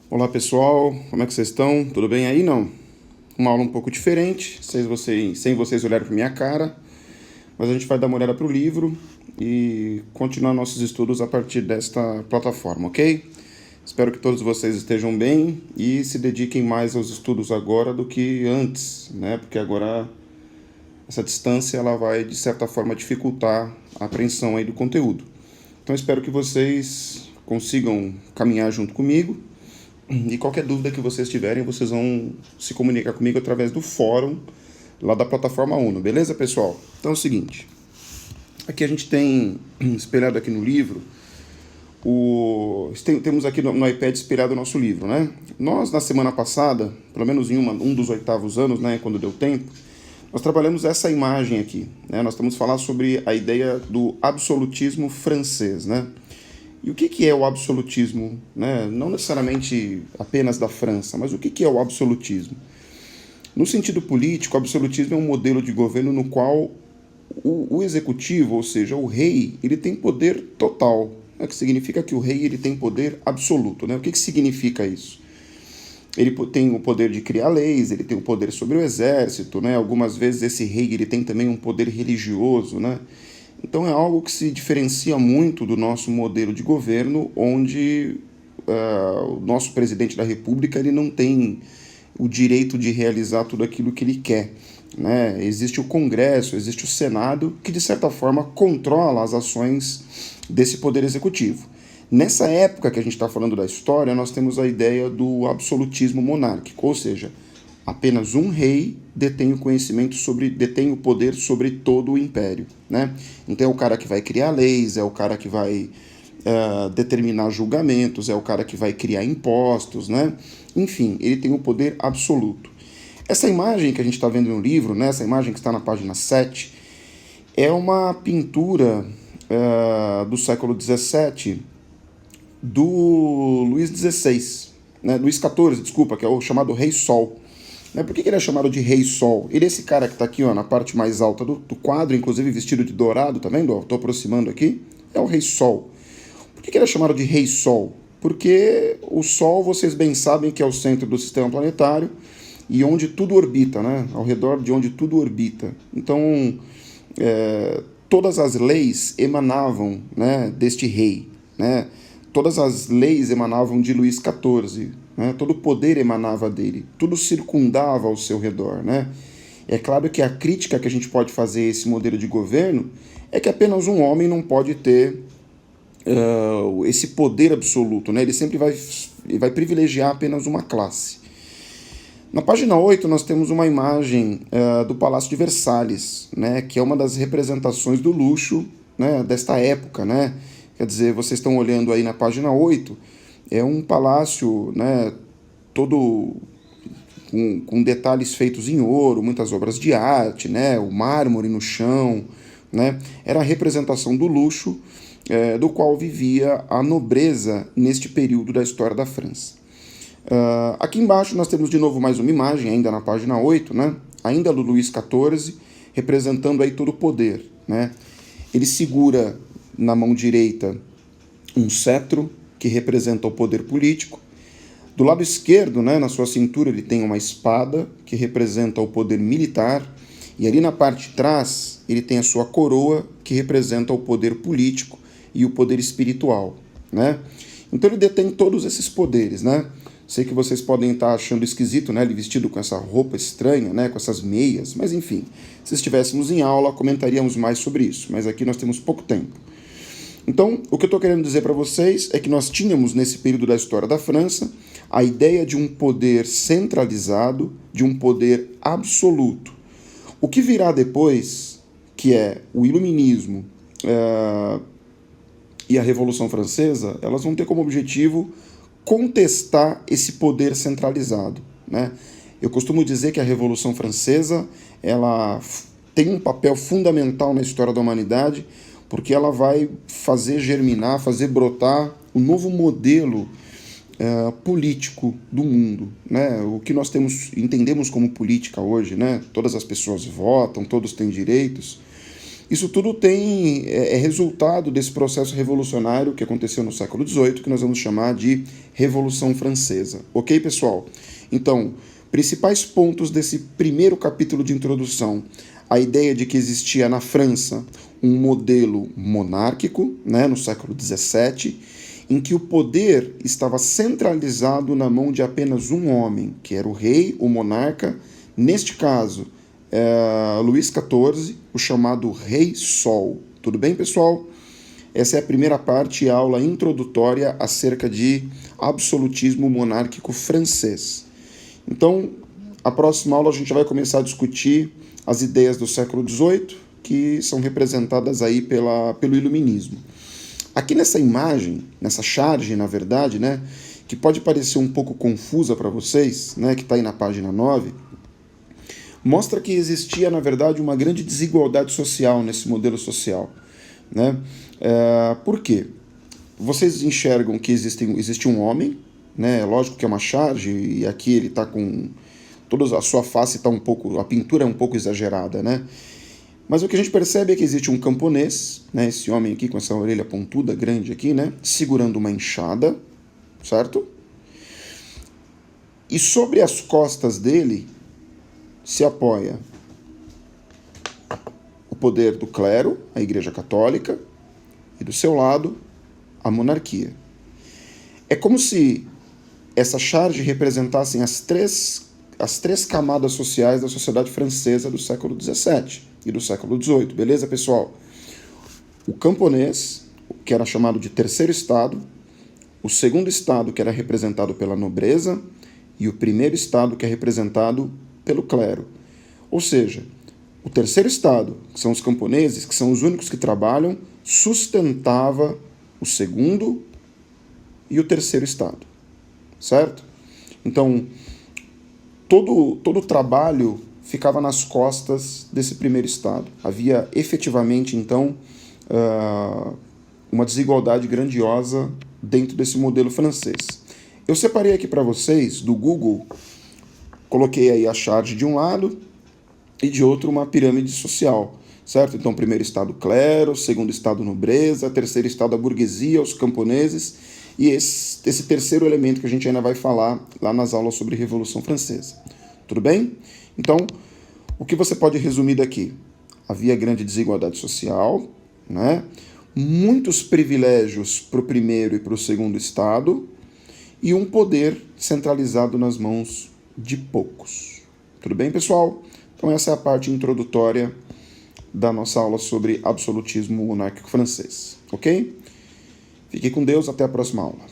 Olá pessoal, como é que vocês estão? Tudo bem aí? Não? Uma aula um pouco diferente, sem vocês olharem para minha cara, mas a gente vai dar uma olhada para o livro e continuar nossos estudos a partir desta plataforma, ok? Espero que todos vocês estejam bem e se dediquem mais aos estudos agora do que antes, né? Porque agora essa distância ela vai de certa forma dificultar a apreensão aí do conteúdo. Então espero que vocês consigam caminhar junto comigo. E qualquer dúvida que vocês tiverem, vocês vão se comunicar comigo através do fórum lá da plataforma Uno, beleza, pessoal? Então é o seguinte, aqui a gente tem espelhado aqui no livro, temos aqui no iPad espelhado o nosso livro, né? Nós, na semana passada, pelo menos em um dos 8º anos, né, quando deu tempo, nós trabalhamos essa imagem aqui, né? Nós estamos falando sobre a ideia do absolutismo francês, né? E o que é o absolutismo, né? Não necessariamente apenas da França, mas o que é o absolutismo? No sentido político, o absolutismo é um modelo de governo no qual o executivo, ou seja, o rei, ele tem poder total. O que significa que o rei ele tem poder absoluto, né? O que significa isso? Ele tem o poder de criar leis, ele tem o poder sobre o exército, né? Algumas vezes esse rei ele tem também um poder religioso, né? Então é algo que se diferencia muito do nosso modelo de governo, onde o nosso presidente da República ele não tem o direito de realizar tudo aquilo que ele quer, né? Existe o Congresso, existe o Senado, que de certa forma controla as ações desse poder executivo. Nessa época que a gente está falando da história, nós temos a ideia do absolutismo monárquico, ou seja, apenas um rei detém o conhecimento detém o poder sobre todo o império, né? Então é o cara que vai criar leis, é o cara que vai determinar julgamentos, é o cara que vai criar impostos, né? Enfim, ele tem o poder absoluto. Essa imagem que a gente está vendo no livro, né, essa imagem que está na página 7, é uma pintura do século 17 do Luís XVI, né, Luís XIV, desculpa, que é o chamado Rei Sol. Por que ele é chamado de Rei Sol? Ele é esse cara que está aqui ó, na parte mais alta do quadro, inclusive vestido de dourado, tá vendo? Estou aproximando aqui. É o Rei Sol. Por que ele é chamado de Rei Sol? Porque o Sol, vocês bem sabem que é o centro do sistema planetário e onde tudo orbita, né? Ao redor de onde tudo orbita. Então, todas as leis emanavam, né, deste rei, né? Todas as leis emanavam de Luís XIV, né? Todo o poder emanava dele, tudo circundava ao seu redor, né? É claro que a crítica que a gente pode fazer a esse modelo de governo é que apenas um homem não pode ter esse poder absoluto, né? Ele sempre vai privilegiar apenas uma classe. Na página 8 nós temos uma imagem do Palácio de Versalhes, né? Que é uma das representações do luxo, né, desta época, né? Quer dizer, vocês estão olhando aí na página 8, é um palácio, né, todo com detalhes feitos em ouro, muitas obras de arte, né, o mármore no chão, né, era a representação do luxo do qual vivia a nobreza neste período da história da França. Aqui embaixo nós temos de novo mais uma imagem, ainda na página 8, né, ainda do Luís XIV, representando aí todo o poder, né. Ele segura na mão direita um cetro que representa o poder político. Do lado esquerdo, né, na sua cintura, ele tem uma espada que representa o poder militar. E ali na parte de trás, ele tem a sua coroa que representa o poder político e o poder espiritual, né? Então ele detém todos esses poderes, né? Sei que vocês podem estar achando esquisito, né, ele vestido com essa roupa estranha, né, com essas meias, mas enfim, se estivéssemos em aula, comentaríamos mais sobre isso, mas aqui nós temos pouco tempo. Então, o que eu estou querendo dizer para vocês é que nós tínhamos, nesse período da história da França, a ideia de um poder centralizado, de um poder absoluto. O que virá depois, que é o Iluminismo e a Revolução Francesa, elas vão ter como objetivo contestar esse poder centralizado, né? Eu costumo dizer que a Revolução Francesa ela tem um papel fundamental na história da humanidade, porque ela vai fazer germinar, fazer brotar um novo modelo político do mundo, né? O que nós entendemos como política hoje, né? Todas as pessoas votam, todos têm direitos. Isso tudo é resultado desse processo revolucionário que aconteceu no século XVIII, que nós vamos chamar de Revolução Francesa. Ok, pessoal? Então, principais pontos desse primeiro capítulo de introdução. A ideia de que existia na França um modelo monárquico, né, no século XVII, em que o poder estava centralizado na mão de apenas um homem, que era o rei, o monarca, neste caso, Luís XIV, o chamado Rei Sol. Tudo bem, pessoal? Essa é a primeira parte e aula introdutória acerca de absolutismo monárquico francês. Então, a próxima aula a gente vai começar a discutir as ideias do século XVIII, que são representadas aí pelo iluminismo. Aqui nessa imagem, nessa charge, na verdade, né, que pode parecer um pouco confusa para vocês, né, que está aí na página 9, mostra que existia, na verdade, uma grande desigualdade social nesse modelo social. Né? Por quê? Vocês enxergam que existe um homem, né? Lógico que é uma charge, e aqui ele está com... toda a sua face está um pouco... a pintura é um pouco exagerada, né? Mas o que a gente percebe é que existe um camponês, né? Esse homem aqui com essa orelha pontuda, grande aqui, né? Segurando uma enxada, certo? E sobre as costas dele se apoia o poder do clero, a Igreja Católica, e do seu lado, a monarquia. É como se essa charge representassem as três camadas sociais da sociedade francesa do século XVII e do século XVIII. Beleza, pessoal? O camponês, que era chamado de terceiro estado, o segundo estado, que era representado pela nobreza, e o primeiro estado, que é representado pelo clero. Ou seja, o terceiro estado, que são os camponeses, que são os únicos que trabalham, sustentava o segundo e o terceiro estado, certo? Então, todo o trabalho ficava nas costas desse primeiro estado. Havia efetivamente, então, uma desigualdade grandiosa dentro desse modelo francês. Eu separei aqui para vocês, do Google, coloquei aí a charge de um lado e de outro uma pirâmide social, certo? Então, primeiro estado clero, segundo estado nobreza, terceiro estado a burguesia, os camponeses, e esse terceiro elemento que a gente ainda vai falar lá nas aulas sobre Revolução Francesa. Tudo bem? Então, o que você pode resumir daqui? Havia grande desigualdade social, né? Muitos privilégios para o primeiro e para o segundo estado, e um poder centralizado nas mãos de poucos. Tudo bem, pessoal? Então essa é a parte introdutória da nossa aula sobre absolutismo monárquico francês, ok? Fique com Deus, até a próxima aula.